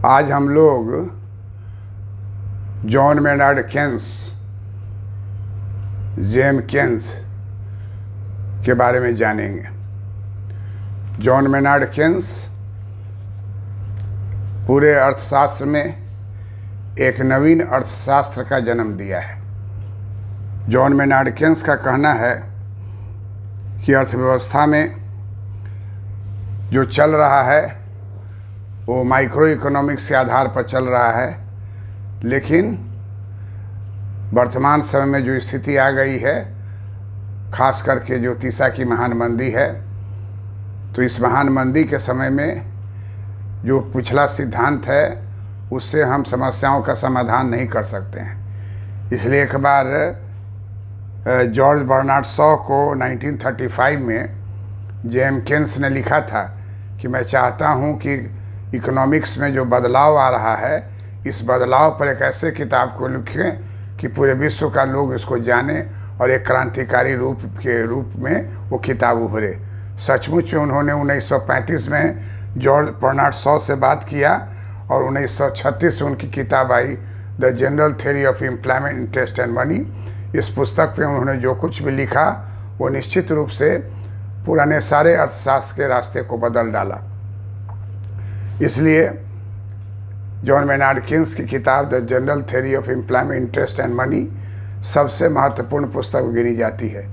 आज हम लोग John Maynard Keynes, J M Keynes के बारे में जानेंगे। जॉन मेनार्ड केन्स पूरे अर्थशास्त्र में एक नवीन अर्थशास्त्र का जन्म दिया है। जॉन मेनार्ड केन्स का कहना है कि अर्थव्यवस्था में जो चल रहा है वो माइक्रो इकोनॉमिक्स के आधार पर चल रहा है, लेकिन वर्तमान समय में जो स्थिति आ गई है, खास करके जो तीसा की महान मंदी है, तो इस महान मंदी के समय में जो पिछला सिद्धांत है उससे हम समस्याओं का समाधान नहीं कर सकते हैं। इसलिए एक बार जॉर्ज बर्नार्ड शॉ को 1935 में जेम केन्स ने लिखा था कि मैं चाहता हूं कि इकोनॉमिक्स में जो बदलाव आ रहा है, इस बदलाव पर एक ऐसे किताब को लिखें कि पूरे विश्व का लोग इसको जाने और एक क्रांतिकारी रूप में वो किताब उभरे। सचमुच में उन्होंने 1935 में जॉर्ज बर्नार्ड शॉ से बात किया और 1936 में उनकी किताब आई the general theory of employment, interest and money. इस पुस्तक पे उन्होंने जो कुछ भी लिखा वो निश्चित रूप से पुराने सारे अर्थशास्त्र के रास्ते को बदल डाला। इसलिए जॉन मेनार्ड केन्स की किताब the general theory of employment, interest and money सबसे महत्वपूर्ण पुस्तक गिनी जाती है।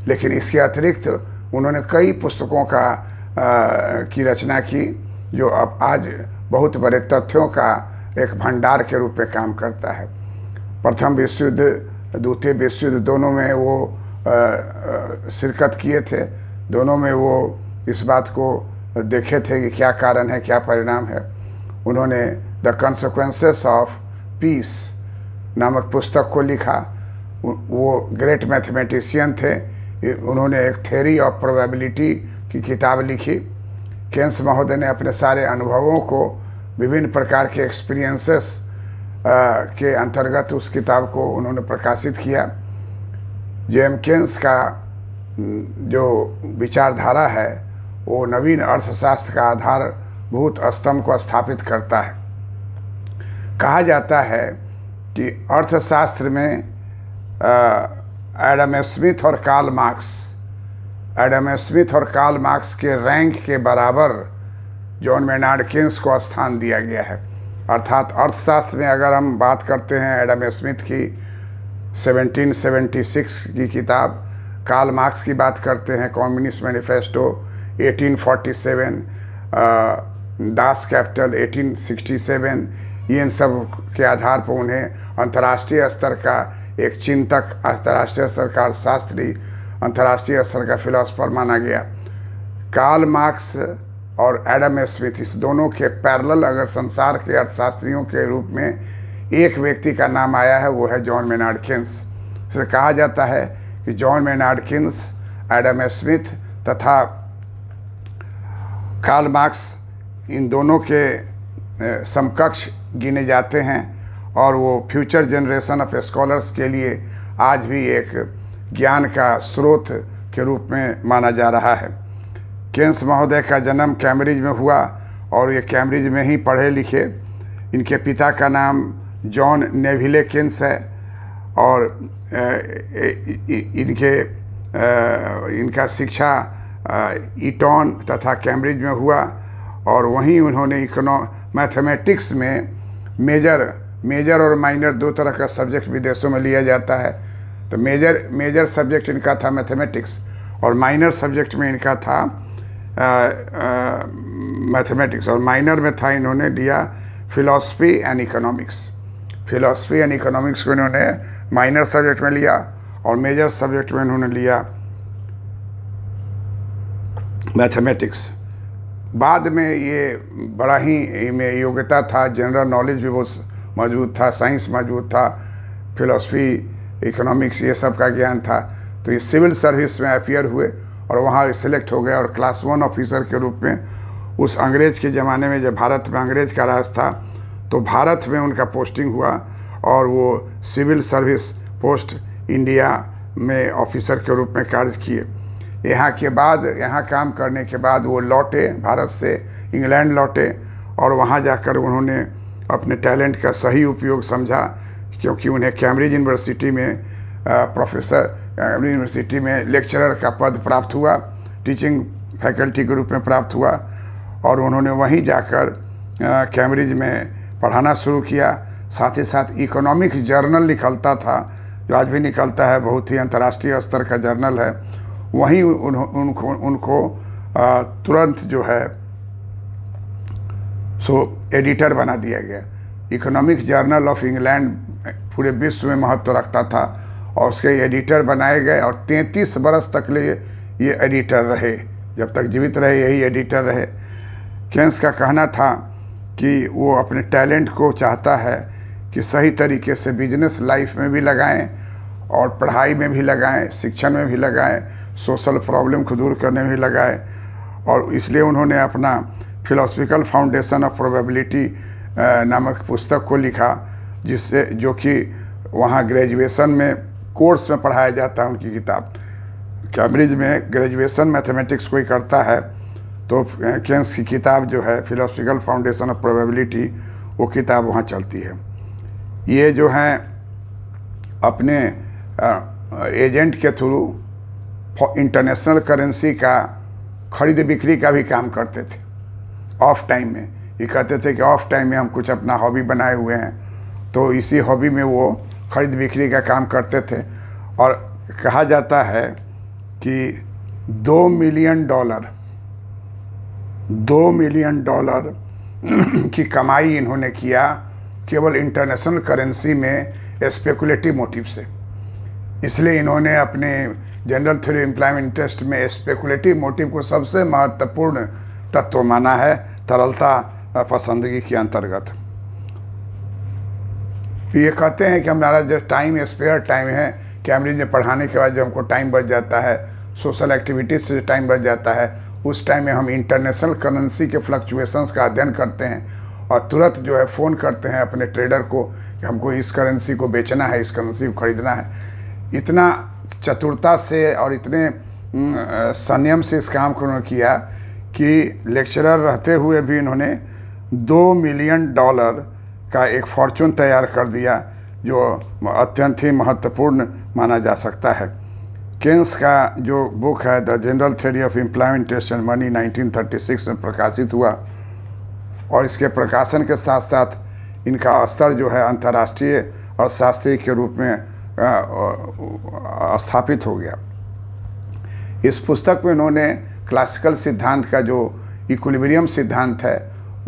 लेकिन इसके अतिरिक्त उन्होंने कई पुस्तकों की रचना की जो अब आज बहुत बड़े तथ्यों का एक भंडार के रूप में काम करता है। प्रथम विश्व युद्ध, द्वितीय विश्व युद्ध दोनों में वो शिरकत किए थे। दोनों में वो इस बात को देखे थे कि क्या कारण है, क्या परिणाम है। उन्होंने द कॉन्सिक्वेंसेस ऑफ पीस नामक पुस्तक को लिखा। वो ग्रेट मैथमेटिशियन थे। उन्होंने एक थ्योरी ऑफ प्रोबेबिलिटी की किताब लिखी। केन्स महोदय ने अपने सारे अनुभवों को विभिन्न प्रकार के एक्सपीरियंसेस के अंतर्गत उस किताब को उन्होंने प्रकाशित किया। जेम केन्स का जो विचारधारा है वो नवीन अर्थशास्त्र का आधारभूत स्तंभ को स्थापित करता है। कहा जाता है कि अर्थशास्त्र में एडम स्मिथ और कार्ल मार्क्स के रैंक के बराबर जॉन मेनार्ड केन्स को स्थान दिया गया है। अर्थात अर्थशास्त्र में अगर हम बात करते हैं एडम स्मिथ की 1776 की किताब, कार्ल मार्क्स की बात करते हैं कम्युनिस्ट मैनिफेस्टो 1847, दास कैपिटल 1867, ये इन सब के आधार पर उन्हें अंतर्राष्ट्रीय स्तर का एक चिंतक, अंतर्राष्ट्रीय स्तर का अर्थशास्त्री, अंतर्राष्ट्रीय स्तर का फिलोसफर माना गया। कार्ल मार्क्स और एडम स्मिथ, इस दोनों के पैरेलल अगर संसार के अर्थशास्त्रियों के रूप में एक व्यक्ति का नाम आया है, वो है जॉन मेनार्ड केन्स। इसे कहा जाता है कि John Maynard Keynes, Adam Smith तथा कार्ल मार्क्स इन दोनों के समकक्ष गिने जाते हैं और वो फ्यूचर जनरेशन ऑफ स्कॉलर्स के लिए आज भी एक ज्ञान का स्रोत के रूप में माना जा रहा है। केन्स महोदय का जन्म कैम्ब्रिज में हुआ और ये कैम्ब्रिज में ही पढ़े लिखे। इनके पिता का नाम जॉन नेविले केन्स है और इनका शिक्षा ईटॉन तथा कैम्ब्रिज में हुआ और वहीं उन्होंने मैथमेटिक्स में मेजर और माइनर दो तरह का सब्जेक्ट विदेशों में लिया जाता है। तो मेजर सब्जेक्ट इनका था मैथमेटिक्स और माइनर सब्जेक्ट में इनका था मैथमेटिक्स और माइनर में था इन्होंने लिया philosophy and economics. Philosophy and economics को इन्होंने माइनर सब्जेक्ट में लिया और मेजर सब्जेक्ट में इन्होंने लिया मैथमेटिक्स। बाद में ये बड़ा ही इनमें योग्यता था, जनरल नॉलेज भी बहुत मौजूद था, साइंस मौजूद था, फिलॉसफी, इकोनॉमिक्स ये सब का ज्ञान था। तो ये सिविल सर्विस में अपियर हुए और वहाँ सिलेक्ट हो गए और क्लास 1 ऑफिसर के रूप में उस अंग्रेज़ के ज़माने में जब भारत में अंग्रेज़ का राज था तो भारत में उनका पोस्टिंग हुआ और वो सिविल सर्विस पोस्ट इंडिया में ऑफिसर के रूप में कार्य किए। यहाँ के बाद, यहाँ काम करने के बाद वो लौटे, भारत से इंग्लैंड लौटे और वहाँ जाकर उन्होंने अपने टैलेंट का सही उपयोग समझा, क्योंकि उन्हें कैम्ब्रिज यूनिवर्सिटी में कैम्ब्रिज यूनिवर्सिटी में लेक्चरर का पद प्राप्त हुआ, टीचिंग फैकल्टी के रूप में प्राप्त हुआ, और उन्होंने वहीं जाकर कैम्ब्रिज में पढ़ाना शुरू किया। साथ ही साथ इकोनॉमिक जर्नल निकलता था, जो आज भी निकलता है, बहुत ही अंतर्राष्ट्रीय स्तर का जर्नल है। वहीं उनको तुरंत जो है एडिटर बना दिया गया। इकोनॉमिक जर्नल ऑफ इंग्लैंड पूरे विश्व में महत्व रखता था, और उसके एडिटर बनाए गए, और 33 बरस तक ये एडिटर रहे, जब तक जीवित रहे यही एडिटर रहे। केन्स का कहना था कि वो अपने टैलेंट को चाहता है कि सही तरीके से बिजनेस लाइफ में भी लगाएं, और पढ़ाई में भी लगाएं, शिक्षण में भी लगाएं, सोशल प्रॉब्लम को दूर करने में भी लगाएं। और इसलिए उन्होंने अपना फिलोसफिकल फाउंडेशन ऑफ प्रोबेबिलिटी नामक पुस्तक को लिखा, जिससे जो कि वहाँ ग्रेजुएशन में कोर्स में पढ़ाया जाता है। उनकी किताब कैम्ब्रिज में ग्रेजुएशन मैथमेटिक्स कोई करता है तो केन्स की किताब जो है फिलोसफिकल फाउंडेशन ऑफ प्रोबेबिलिटी, वो किताब वहाँ चलती है। ये जो हैं अपने एजेंट के थ्रू इंटरनेशनल करेंसी का खरीद बिक्री का भी काम करते थे ऑफ टाइम में। ये कहते थे कि ऑफ टाइम में हम कुछ अपना हॉबी बनाए हुए हैं, तो इसी हॉबी में वो खरीद बिक्री का काम करते थे। और कहा जाता है कि $2 मिलियन की कमाई इन्होंने किया केवल इंटरनेशनल करेंसी में स्पेकुलेटिव मोटिव से। इसलिए इन्होंने अपने जनरल थ्योरी एम्प्लॉयमेंट इंटरेस्ट में स्पेकुलेटिव मोटिव को सबसे महत्वपूर्ण तत्व माना है, तरलता पसंदगी के अंतर्गत। ये कहते हैं कि हमारा जो टाइम स्पेयर टाइम है, कैम्ब्रिज में पढ़ाने के बाद जब हमको टाइम बच जाता है, सोशल एक्टिविटीज़ से टाइम बच जाता है, उस टाइम में हम इंटरनेशनल करेंसी के फ्लक्चुएशंस का अध्ययन करते हैं, और तुरंत जो है फ़ोन करते हैं अपने ट्रेडर को कि हमको इस करेंसी को बेचना है, इस करेंसी को ख़रीदना है। इतना चतुरता से और इतने संयम से इस काम को उन्होंने किया कि लेक्चरर रहते हुए भी इन्होंने $2 मिलियन का एक फॉर्चून तैयार कर दिया, जो अत्यंत ही महत्वपूर्ण माना जा सकता है। केन्स का जो बुक है the general theory of employment interest and money 1936 में प्रकाशित हुआ, और इसके प्रकाशन के साथ साथ इनका स्तर जो है अंतर्राष्ट्रीय और शास्त्रीय के रूप में स्थापित हो गया। इस पुस्तक में इन्होंने क्लासिकल सिद्धांत का जो इक्विलिब्रियम सिद्धांत है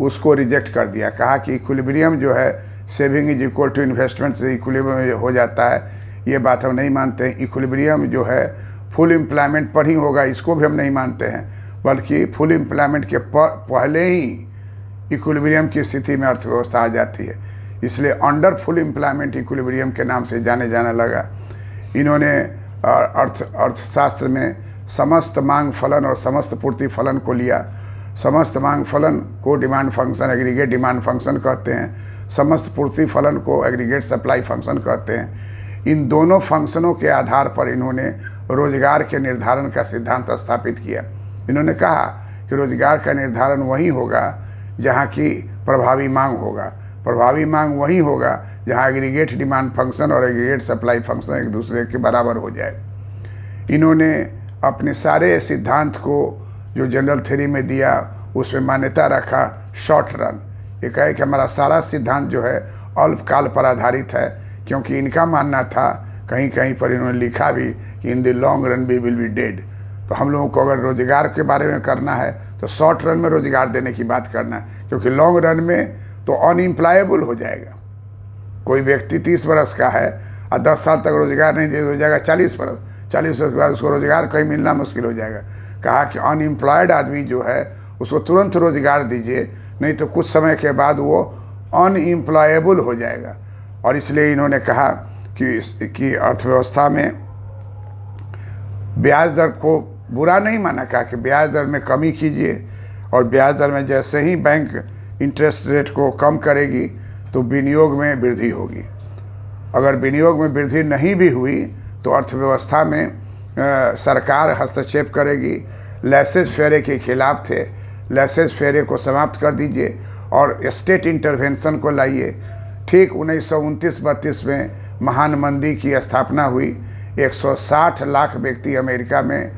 उसको रिजेक्ट कर दिया। कहा कि इक्विलिब्रियम जो है saving is equal to investment से इक्विलिब्रियम हो जाता है, ये बात हम नहीं मानते हैं। इक्विलिब्रियम जो है फुल एम्प्लॉयमेंट पर ही होगा, इसको भी हम नहीं मानते हैं, बल्कि फुल एम्प्लॉयमेंट के पहले ही इक्विलिब्रियम की स्थिति में अर्थव्यवस्था आ जाती है। इसलिए अंडर फुल एम्प्लॉयमेंट इक्विलिब्रियम के नाम से जाने लगा। इन्होंने अर्थशास्त्र में समस्त मांग फलन और समस्त पूर्ति फलन को लिया। समस्त मांग फलन को demand function aggregate demand function कहते हैं, समस्त पूर्ति फलन को एग्रीगेट सप्लाई फंक्शन कहते हैं। इन दोनों फंक्शनों के आधार पर इन्होंने रोजगार के निर्धारण का सिद्धांत स्थापित किया। इन्होंने कहा कि रोजगार का निर्धारण वही होगा जहाँ की प्रभावी मांग होगा, प्रभावी मांग वही होगा जहाँ एग्रीगेट डिमांड फंक्शन और एग्रीगेट सप्लाई फंक्शन एक दूसरे के बराबर हो जाए। इन्होंने अपने सारे सिद्धांत को जो जनरल थ्योरी में दिया उसमें मान्यता रखा शॉर्ट रन। ये कहे कि हमारा सारा सिद्धांत जो है अल्पकाल पर आधारित है, क्योंकि इनका मानना था, कहीं कहीं पर इन्होंने लिखा भी कि in the long run we will be dead. तो हम लोगों को अगर रोजगार के बारे में करना है तो शॉर्ट रन में रोजगार देने की बात करना है, क्योंकि लॉन्ग रन में तो अनएम्प्लॉयबल हो जाएगा। कोई व्यक्ति 30 बरस का है और 10 साल तक रोजगार नहीं दे, हो जाएगा 40 बरस, 40 वर्ष के बाद उसको रोजगार कहीं मिलना मुश्किल हो जाएगा। कहा कि अनएम्प्लॉयड आदमी जो है उसको तुरंत रोजगार दीजिए, नहीं तो कुछ समय के बाद वो अनएम्प्लॉयबल हो जाएगा। और इसलिए इन्होंने कहा कि अर्थव्यवस्था में ब्याज दर को बुरा नहीं माना, कहा कि ब्याज दर में कमी कीजिए, और ब्याज दर में जैसे ही बैंक इंटरेस्ट रेट को कम करेगी तो विनियोग में वृद्धि होगी। अगर विनियोग में वृद्धि नहीं भी हुई तो अर्थव्यवस्था में सरकार हस्तक्षेप करेगी। लेसेस फेरे के खिलाफ थे, लेसेस फेरे को समाप्त कर दीजिए और स्टेट इंटरवेंशन को लाइए। ठीक 1929-32 में महान मंदी की स्थापना हुई। 160 लाख व्यक्ति अमेरिका में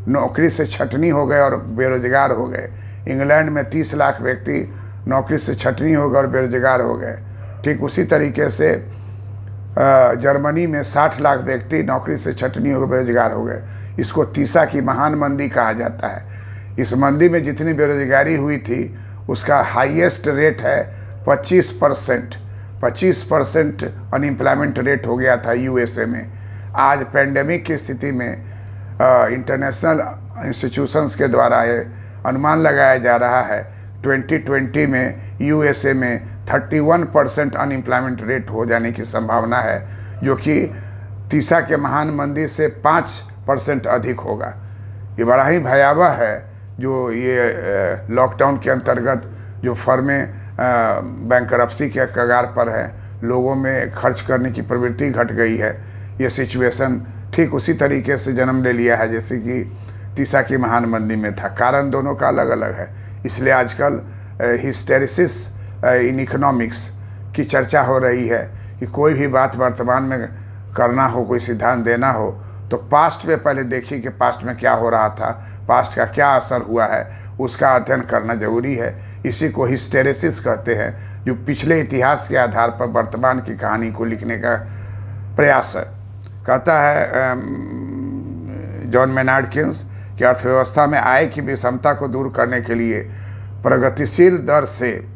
नौकरी से छटनी हो गए और बेरोजगार हो गए। इंग्लैंड में 30 लाख व्यक्ति नौकरी से छटनी हो गए और बेरोजगार हो गए। ठीक उसी तरीके से जर्मनी में 60 लाख व्यक्ति नौकरी से छटनी हो गए, बेरोजगार हो गए। इसको तीसा की महान मंदी कहा जाता है। इस मंदी में जितनी बेरोजगारी हुई थी उसका हाईएस्ट रेट है 25%। 25% अनएम्प्लॉयमेंट रेट हो गया था यूएसए में। आज पेंडेमिक की स्थिति में इंटरनेशनल इंस्टीट्यूशंस के द्वारा ये अनुमान लगाया जा रहा है 2020 में यूएसए में 31% अनएम्प्लॉयमेंट रेट हो जाने की संभावना है, जो कि तीसा के महान मंदी से 5% अधिक होगा। ये बड़ा ही भयावह है। जो ये लॉकडाउन के अंतर्गत जो फर्में बैंकरप्सी के कगार पर हैं, लोगों में खर्च करने की प्रवृत्ति घट गई है। ये सिचुएशन ठीक उसी तरीके से जन्म ले लिया है जैसे कि तीसा की महान मंदी में था। कारण दोनों का अलग अलग है। इसलिए आजकल हिस्टेरिसिस इन इकोनॉमिक्स की चर्चा हो रही है कि कोई भी बात वर्तमान में करना हो, कोई सिद्धांत देना हो, तो पास्ट में पहले देखिए कि पास्ट में क्या हो रहा था, पास्ट का क्या असर हुआ है, उसका अध्ययन करना जरूरी है। इसी को हिस्टेरिसिस कहते हैं, जो पिछले इतिहास के आधार पर वर्तमान की कहानी को लिखने का प्रयास है। कहता है जॉन मेनार्ड किन्स कि अर्थव्यवस्था में आय की विषमता को दूर करने के लिए प्रगतिशील दर से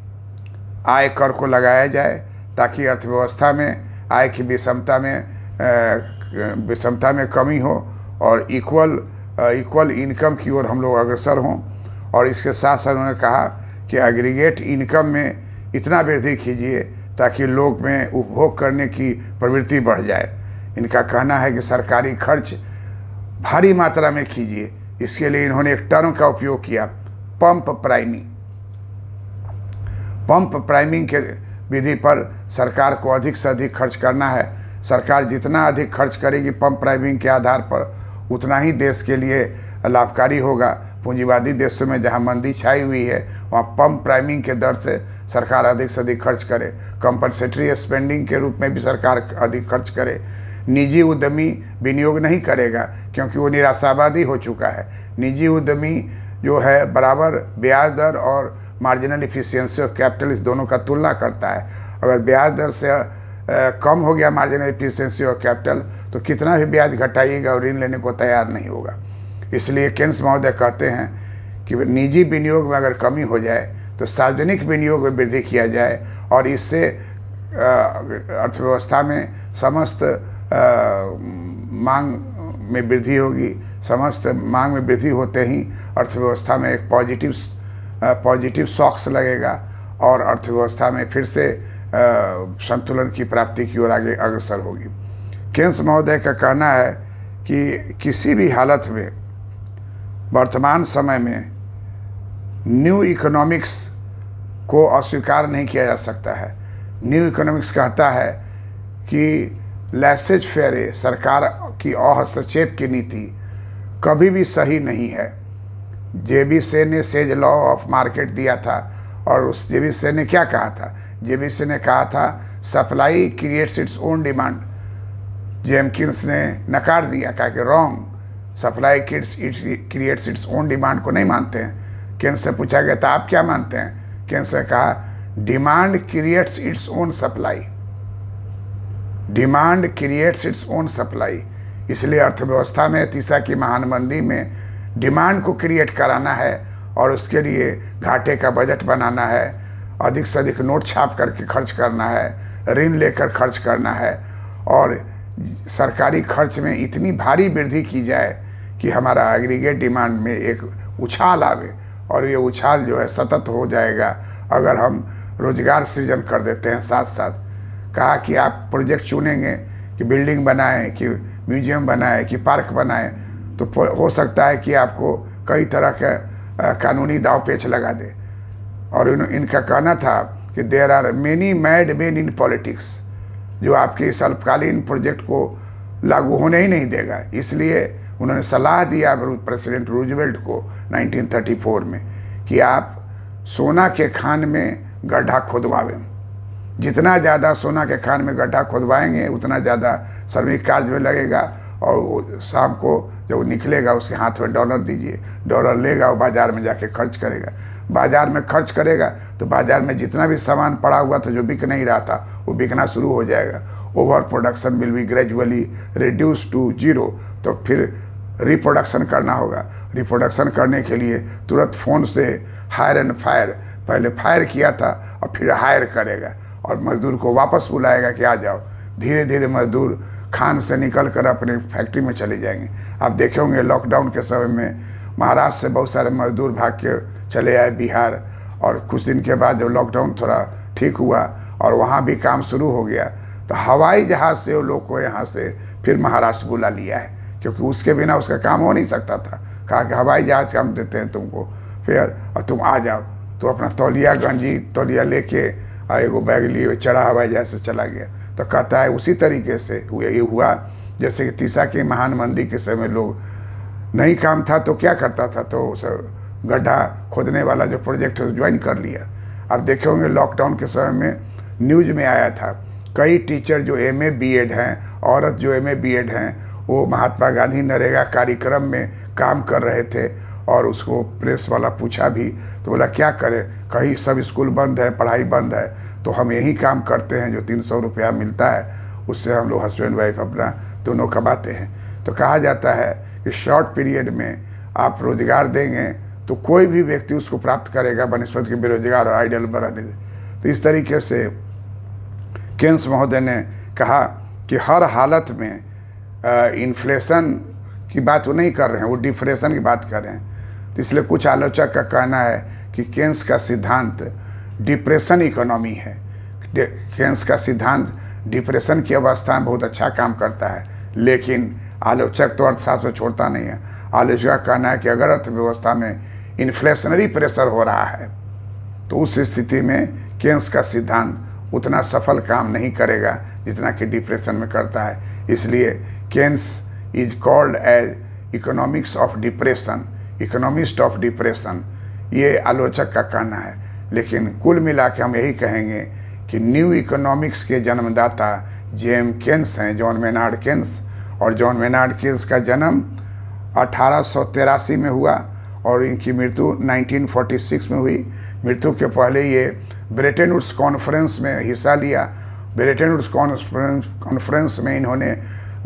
आय कर को लगाया जाए, ताकि अर्थव्यवस्था में आय की विषमता में कमी हो और इक्वल इनकम की ओर हम लोग अग्रसर हों। और इसके साथ साथ उन्होंने कहा कि एग्रीगेट इनकम में इतना वृद्धि कीजिए ताकि लोग में उपभोग करने की प्रवृत्ति बढ़ जाए। इनका कहना है कि सरकारी खर्च भारी मात्रा में कीजिए। इसके लिए इन्होंने एक टर्म का उपयोग किया, पंप प्राइमिंग। पंप प्राइमिंग के विधि पर सरकार को अधिक से अधिक खर्च करना है। सरकार जितना अधिक खर्च करेगी पंप प्राइमिंग के आधार पर, उतना ही देश के लिए लाभकारी होगा। पूंजीवादी देशों में जहां मंदी छाई हुई है, वहां पंप प्राइमिंग के दर से सरकार अधिक से अधिक खर्च करे। कंपनसेटरी स्पेंडिंग के रूप में भी सरकार अधिक खर्च करे। निजी उद्यमी विनियोग नहीं करेगा क्योंकि वो निराशावादी हो चुका है। निजी उद्यमी जो है बराबर ब्याज दर और मार्जिनल इफिशियंसी ऑफ कैपिटल, इस दोनों का तुलना करता है। अगर ब्याज दर से कम हो गया मार्जिनल इफिशियंसी ऑफ कैपिटल, तो कितना भी ब्याज घटाइएगा और ऋण लेने को तैयार नहीं होगा। इसलिए केन्स महोदय कहते हैं कि निजी विनियोग में अगर कमी हो जाए तो सार्वजनिक विनियोग में वृद्धि किया जाए, और इससे अर्थव्यवस्था में समस्त मांग में वृद्धि होगी। समस्त मांग में वृद्धि होते ही अर्थव्यवस्था में एक पॉजिटिव शॉक्स लगेगा और अर्थव्यवस्था में फिर से संतुलन की प्राप्ति की ओर आगे अग्रसर होगी। केन्स महोदय का कहना है कि किसी भी हालत में वर्तमान समय में न्यू इकोनॉमिक्स को अस्वीकार नहीं किया जा सकता है। न्यू इकोनॉमिक्स कहता है कि लैसेज फेरे, सरकार की हस्तक्षेप की नीति कभी भी सही नहीं है। जेबी सेन ने सेज लॉ ऑफ मार्केट दिया था, और उस जेबी सेन ने क्या कहा था? जेबी सेन ने कहा था supply creates its own demand. जेमकिंस ने नकार दिया, कहा कि wrong, supply creates its own demand को नहीं मानते हैं। केन्स से पूछा गया था आप क्या मानते हैं? केन्स ने कहा demand creates its own supply. Demand creates its own supply. इसलिए अर्थव्यवस्था में तीसा की महान मंदी में डिमांड को क्रिएट कराना है और उसके लिए घाटे का बजट बनाना है, अधिक से अधिक नोट छाप करके खर्च करना है, ऋण लेकर खर्च करना है, और सरकारी खर्च में इतनी भारी वृद्धि की जाए कि हमारा एग्रीगेट डिमांड में एक उछाल आवे, और ये उछाल जो है सतत हो जाएगा अगर हम रोजगार सृजन कर देते हैं। साथ साथ कहा कि आप प्रोजेक्ट चुनेंगे कि बिल्डिंग बनाएं, कि म्यूजियम बनाएं, कि पार्क बनाएं, तो हो सकता है कि आपको कई तरह के कानूनी दाव पेच लगा दे। और इनका कहना था कि there are many mad men in politics, जो आपके इस अल्पकालीन प्रोजेक्ट को लागू होने ही नहीं देगा। इसलिए उन्होंने सलाह दिया प्रेसिडेंट रूजवेल्ट को 1934 में कि आप सोना के खान में गड्ढा खोदवावे। जितना ज़्यादा सोना के खान में गड्ढा खोदवाएंगे उतना ज़्यादा श्रमिक कार्य में लगेगा, और वो शाम को जब वो निकलेगा उसके हाथ में डॉलर दीजिए, डॉलर लेगा और बाज़ार में जाके खर्च करेगा। बाज़ार में खर्च करेगा तो बाज़ार में जितना भी सामान पड़ा हुआ था जो बिक नहीं रहा था वो बिकना शुरू हो जाएगा। Over production will be gradually reduce to zero. तो फिर रिप्रोडक्शन करना होगा। रिप्रोडक्शन करने के लिए तुरंत फ़ोन से हायर एंड फायर, पहले फायर किया था और फिर हायर करेगा और मज़दूर को वापस बुलाएगा कि आ जाओ। धीरे धीरे मज़दूर खान से निकल कर अपने फैक्ट्री में चले जाएंगे। आप देखे होंगे लॉकडाउन के समय में महाराष्ट्र से बहुत सारे मज़दूर भाग के चले आए बिहार, और कुछ दिन के बाद जब लॉकडाउन थोड़ा ठीक हुआ और वहाँ भी काम शुरू हो गया तो हवाई जहाज़ से वो लोग को यहाँ से फिर महाराष्ट्र बुला लिया है, क्योंकि उसके बिना उसका काम हो नहीं सकता था। कहा कि हवाई जहाज़ काम देते हैं तुमको फिर, और तुम आ जाओ। तो अपना तौलिया गंजी तौलिया लेके एगो बैग लिए चढ़ा हवाई जहाज़ से चला गया। तो कहता है उसी तरीके से ये हुआ जैसे कि तीसा की महान मंदी के समय लोग नहीं काम था तो क्या करता था, तो गड्ढा खोदने वाला जो प्रोजेक्ट है ज्वाइन कर लिया। अब देखे होंगे लॉकडाउन के समय में न्यूज़ में आया था कई टीचर जो MA BEd हैं, औरत जो MA BEd हैं, वो महात्मा गांधी नरेगा कार्यक्रम में काम कर रहे थे, और उसको प्रेस वाला पूछा भी तो बोला क्या करें, कहीं सब स्कूल बंद है, पढ़ाई बंद है, तो हम यही काम करते हैं जो 300 रुपया मिलता है उससे हम लोग हस्बैंड वाइफ अपना दोनों कमाते हैं। तो कहा जाता है कि शॉर्ट पीरियड में आप रोज़गार देंगे तो कोई भी व्यक्ति उसको प्राप्त करेगा बनस्पत के बेरोजगार और आइडल बढ़ने से। तो इस तरीके से केन्स महोदय ने कहा कि हर हालत में इन्फ्लेशन की बात वो नहीं कर रहे हैं, वो डिफ्लेशन की बात कर रहे हैं। तो इसलिए कुछ आलोचक का कहना है कि केन्स का सिद्धांत डिप्रेशन इकोनॉमी है। केन्स का सिद्धांत डिप्रेशन की अवस्था में बहुत अच्छा काम करता है, लेकिन आलोचक तो अर्थशास्त्र में छोड़ता नहीं है। आलोचक का कहना है कि अगर अर्थव्यवस्था में इन्फ्लेशनरी प्रेशर हो रहा है तो उस स्थिति में केन्स का सिद्धांत उतना सफल काम नहीं करेगा जितना कि डिप्रेशन में करता है। इसलिए Keynes is called as economics of depression, economist of depression, ये आलोचक का कहना है। लेकिन कुल मिला के हम यही कहेंगे कि न्यू इकोनॉमिक्स के जन्मदाता JM केन्स हैं, जॉन मेनार्ड केन्स। और जॉन मेनार्ड केन्स का जन्म 1883 में हुआ और इनकी मृत्यु 1946 में हुई। मृत्यु के पहले ये ब्रेटन वुड्स कॉन्फ्रेंस में हिस्सा लिया। ब्रेटन वुड्स कॉन्फ्रेंस में इन्होंने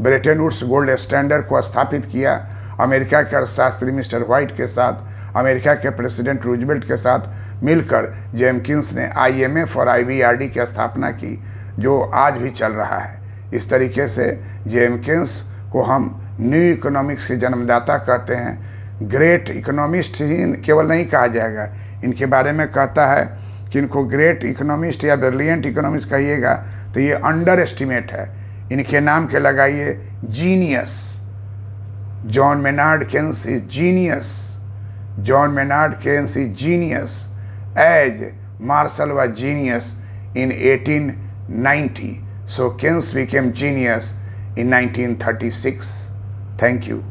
ब्रेटन वुड्स गोल्ड स्टैंडर्ड को स्थापित किया। अमेरिका के अर्थशास्त्री मिस्टर व्हाइट के साथ, अमेरिका के प्रेसिडेंट रूजवेल्ट के साथ मिलकर JM केन्स ने IMF और IBRD की स्थापना की, जो आज भी चल रहा है। इस तरीके से JM केन्स को हम न्यू इकोनॉमिक्स के जन्मदाता कहते हैं। ग्रेट इकोनॉमिस्ट ही केवल नहीं कहा जाएगा, इनके बारे में कहता है कि इनको ग्रेट इकोनॉमिस्ट या ब्रिलियंट इकोनॉमिस्ट कहिएगा तो ये अंडर एस्टिमेट है। इनके नाम के लगाइए genius. John Maynard Keynes is genius. John Maynard Keynes is genius as Marshall was genius in 1890. So Keynes became genius in 1936. Thank you.